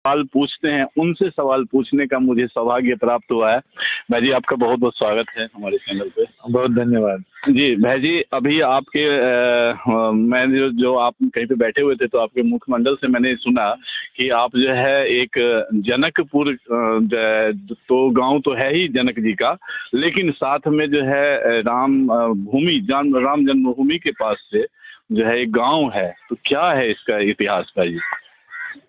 सवाल पूछते हैं उनसे सवाल पूछने का मुझे सौभाग्य प्राप्त हुआ है। भाई जी आपका बहुत बहुत स्वागत है हमारे चैनल पे। बहुत धन्यवाद जी भाई जी, अभी आपके मैं जो आप कहीं पे बैठे हुए थे तो आपके मुखमंडल से मैंने सुना कि आप जो है एक जनकपुर, तो गांव तो है ही जनक जी का, लेकिन साथ में जो है राम जन्मभूमि के पास से जो है एक गांव है, तो क्या है इसका इतिहास भाई जी?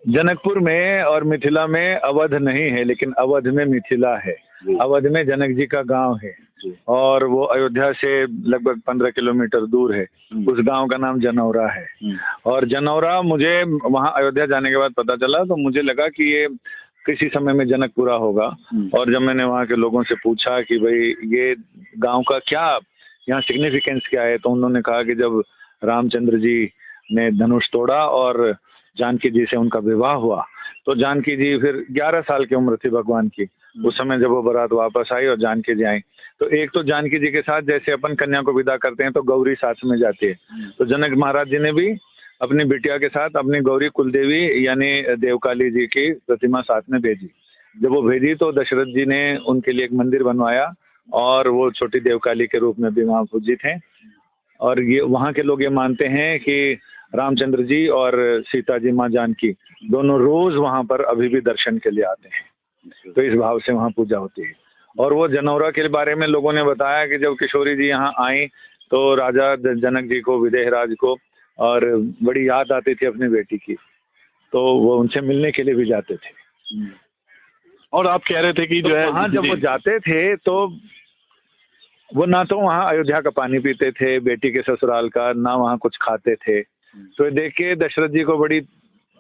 जनकपुर में और मिथिला में अवध नहीं है, लेकिन अवध में मिथिला है। अवध में जनक जी का गांव है और वो अयोध्या से लगभग 15 किलोमीटर दूर है। उस गांव का नाम जनौरा है। और जनौरा मुझे वहां अयोध्या जाने के बाद पता चला, तो मुझे लगा कि ये किसी समय में जनकपुरा होगा। और जब मैंने वहाँ के लोगों से पूछा कि भाई ये गांव का क्या यहाँ सिग्निफिकेंस क्या है, तो उन्होंने कहा कि जब रामचंद्र जी ने धनुष तोड़ा और जानकी जी से उनका विवाह हुआ, तो जानकी जी फिर 11 साल की उम्र थी भगवान की। उस समय जब वो बारात वापस आई और जानकी जी आई, तो एक तो जानकी जी के साथ जैसे अपन कन्या को विदा करते हैं तो गौरी साथ में जाती है, तो जनक महाराज जी ने भी अपनी बिटिया के साथ अपनी गौरी कुलदेवी यानी देवकाली जी की प्रतिमा साथ में भेजी। जब वो भेजी तो दशरथ जी ने उनके लिए एक मंदिर बनवाया और वो छोटी देवकाली के रूप में भी वहाँ पूजित हैं। और ये वहाँ के लोग ये मानते हैं कि रामचंद्र जी और सीता जी माँ जानकी दोनों रोज वहाँ पर अभी भी दर्शन के लिए आते हैं, तो इस भाव से वहाँ पूजा होती है। और वो जनौरा के बारे में लोगों ने बताया कि जब किशोरी जी यहाँ आई तो राजा जनक जी को, विदेहराज को, और बड़ी याद आती थी अपनी बेटी की, तो वो उनसे मिलने के लिए भी जाते थे। और आप कह रहे थे कि जो है वहाँ जब वो जाते थे तो वो ना तो वहाँ अयोध्या का पानी पीते थे बेटी के ससुराल का, ना वहाँ कुछ खाते थे। तो ये देख के दशरथ जी को बड़ी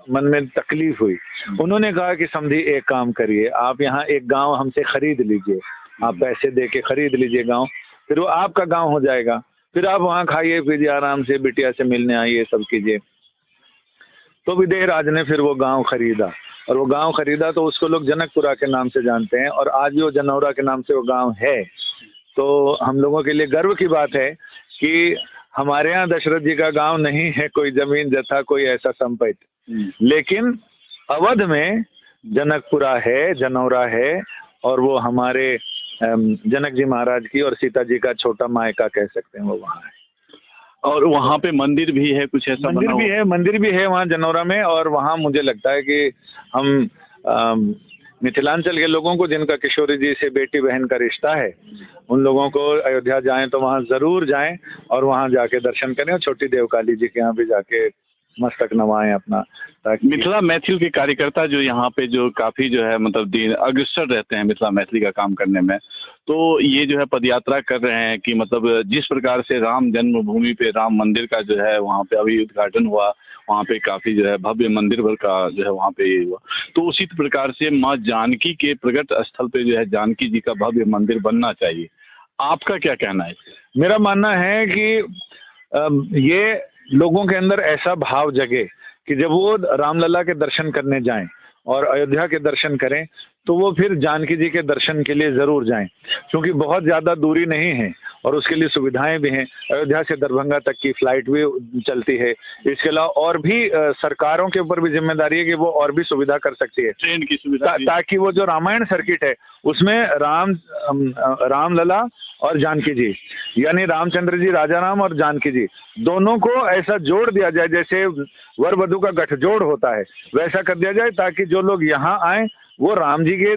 मन में तकलीफ हुई। उन्होंने कहा कि समझी एक काम करिए, आप यहाँ एक गांव हमसे खरीद लीजिए, आप पैसे दे के खरीद लीजिए गांव, फिर वो आपका गांव हो जाएगा, फिर आप वहाँ खाइए पीजिए आराम से, बिटिया से मिलने आइए, सब कीजिए। तो विदेहराज ने फिर वो गांव खरीदा, और वो गांव खरीदा तो उसको लोग जनकपुरा के नाम से जानते हैं, और आज भी वो जनौरा के नाम से वो गाँव है। तो हम लोगों के लिए गर्व की बात है कि हमारे यहाँ दशरथ जी का गांव नहीं है कोई जमीन जथा कोई ऐसा संपत्ति, लेकिन अवध में जनकपुरा है, जनौरा है, और वो हमारे जनक जी महाराज की और सीता जी का छोटा मायका कह सकते हैं, वो वहाँ है। और वहाँ पे मंदिर भी है कुछ ऐसा? मंदिर भी है वहाँ जनौरा में। और वहाँ मुझे लगता है कि हम मिथिलांचल के लोगों को जिनका किशोरी जी से बेटी बहन का रिश्ता है, उन लोगों को अयोध्या जाएं तो वहाँ ज़रूर जाएं और वहाँ जाके दर्शन करें, और छोटी देवकाली जी के यहाँ भी जाके मस्तक नवाएं अपना, ताकि मिथिला मैथिल के कार्यकर्ता जो यहाँ पे जो काफ़ी जो है मतलब दिन अग्रसर रहते हैं मिथिला मैथिली का काम करने में, तो ये जो है पदयात्रा कर रहे हैं कि मतलब जिस प्रकार से राम जन्मभूमि पे राम मंदिर का जो है वहाँ पे अभी उद्घाटन हुआ, वहाँ पे काफ़ी जो है भव्य मंदिर भर का जो है वहाँ पे ये हुआ, तो उसी प्रकार से माँ जानकी के प्रगट स्थल पे जो है जानकी जी का भव्य मंदिर बनना चाहिए। आपका क्या कहना है? मेरा मानना है कि ये लोगों के अंदर ऐसा भाव जगे कि जब वो रामलला के दर्शन करने जाएं और अयोध्या के दर्शन करें, तो वो फिर जानकी जी के दर्शन के लिए ज़रूर जाएं, क्योंकि बहुत ज़्यादा दूरी नहीं है और उसके लिए सुविधाएं भी हैं। अयोध्या से दरभंगा तक की फ्लाइट भी चलती है। इसके अलावा और भी सरकारों के ऊपर भी जिम्मेदारी है कि वो और भी सुविधा कर सकती है, ट्रेन की सुविधा, ताकि वो जो रामायण सर्किट है उसमें रामलला और जानकी जी यानी रामचंद्र जी राजा राम और जानकी जी दोनों को ऐसा जोड़ दिया जाए, जैसे वर वधु का गठजोड़ होता है वैसा कर दिया जाए, ताकि जो लोग यहाँ आए वो राम जी के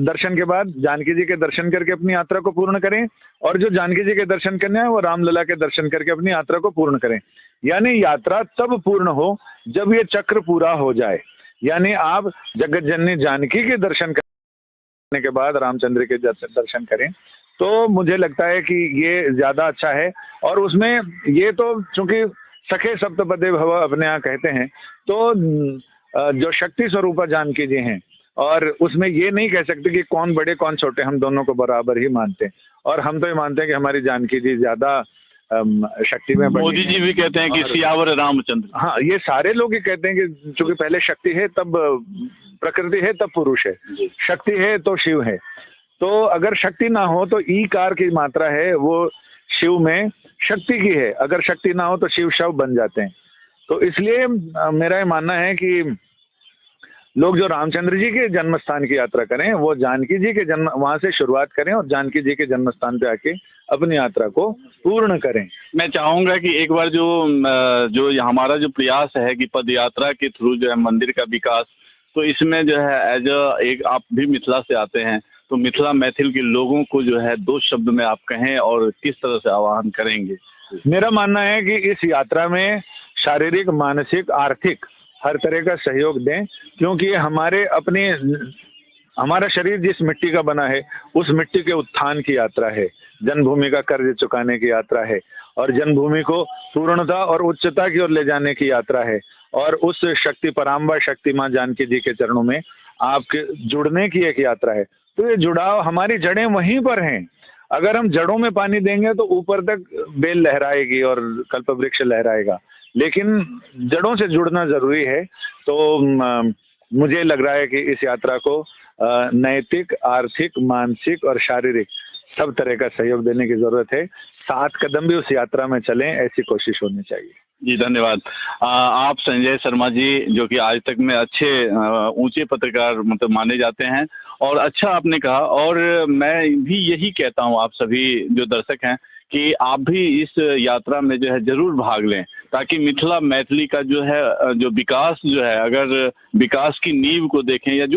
दर्शन के बाद जानकी जी के दर्शन करके अपनी यात्रा को पूर्ण करें, और जो जानकी जी के दर्शन करने आए वो रामलला के दर्शन करके अपनी यात्रा को पूर्ण करें। यानी यात्रा तब पूर्ण हो जब ये चक्र पूरा हो जाए, यानी आप जगत जननी जानकी के दर्शन करने के बाद रामचंद्र के दर्शन करें, तो मुझे लगता है कि ये ज़्यादा अच्छा है। और उसमें ये तो चूंकि सखे सप्तपदे भव अपने यहाँ कहते हैं, तो जो शक्ति स्वरूपा जानकी जी हैं, और उसमें ये नहीं कह सकते कि कौन बड़े कौन छोटे, हम दोनों को बराबर ही मानते हैं। और हम तो ये मानते हैं कि हमारी जानकी जी ज़्यादा शक्ति में, मोदी जी भी कहते हैं कि सियावर रामचंद्र। हाँ, ये सारे लोग ही कहते हैं कि चूंकि पहले शक्ति है तब प्रकृति है तब पुरुष है, शक्ति है तो शिव है। तो अगर शक्ति ना हो तो ईकार की मात्रा है वो शिव में शक्ति की है, अगर शक्ति ना हो तो शिव शव बन जाते हैं। तो इसलिए मेरा ये मानना है कि लोग जो रामचंद्र जी के जन्म स्थान की यात्रा करें वो जानकी जी के जन्म वहां से शुरुआत करें और जानकी जी के जन्म स्थान पे आके अपनी यात्रा को पूर्ण करें। मैं चाहूंगा कि एक बार जो ये हमारा जो प्रयास है कि पद यात्रा के थ्रू जो है मंदिर का विकास, तो इसमें जो है एज एक आप भी मिथिला से आते हैं, तो मिथिला मैथिल के लोगों को जो है 2 शब्द में आप कहें और किस तरह से आह्वान करेंगे? मेरा मानना है कि इस यात्रा में शारीरिक, मानसिक, आर्थिक हर तरह का सहयोग दें, क्योंकि हमारा शरीर जिस मिट्टी का बना है उस मिट्टी के उत्थान की यात्रा है, जन्मभूमि का कर्ज चुकाने की यात्रा है और जन्मभूमि को पूर्णता और उच्चता की ओर ले जाने की यात्रा है और उस शक्ति पराम्बा शक्ति मां जानकी जी के चरणों में आपके जुड़ने की एक यात्रा है। तो ये जुड़ाव, हमारी जड़ें वहीं पर हैं। अगर हम जड़ों में पानी देंगे तो ऊपर तक बेल लहराएगी और कल्प वृक्ष लहराएगा, लेकिन जड़ों से जुड़ना जरूरी है। तो मुझे लग रहा है कि इस यात्रा को नैतिक, आर्थिक, मानसिक और शारीरिक सब तरह का सहयोग देने की जरूरत है। 7 कदम भी उस यात्रा में चलें, ऐसी कोशिश होनी चाहिए। जी धन्यवाद। आप संजय शर्मा जी, जो कि आज तक में अच्छे ऊंचे पत्रकार मतलब माने जाते हैं और अच्छा आपने कहा, और मैं भी यही कहता हूं आप सभी जो दर्शक हैं कि आप भी इस यात्रा में जो है जरूर भाग लें, ताकि मिथिला मैथिली का जो है जो विकास जो है, अगर विकास की नींव को देखें या जो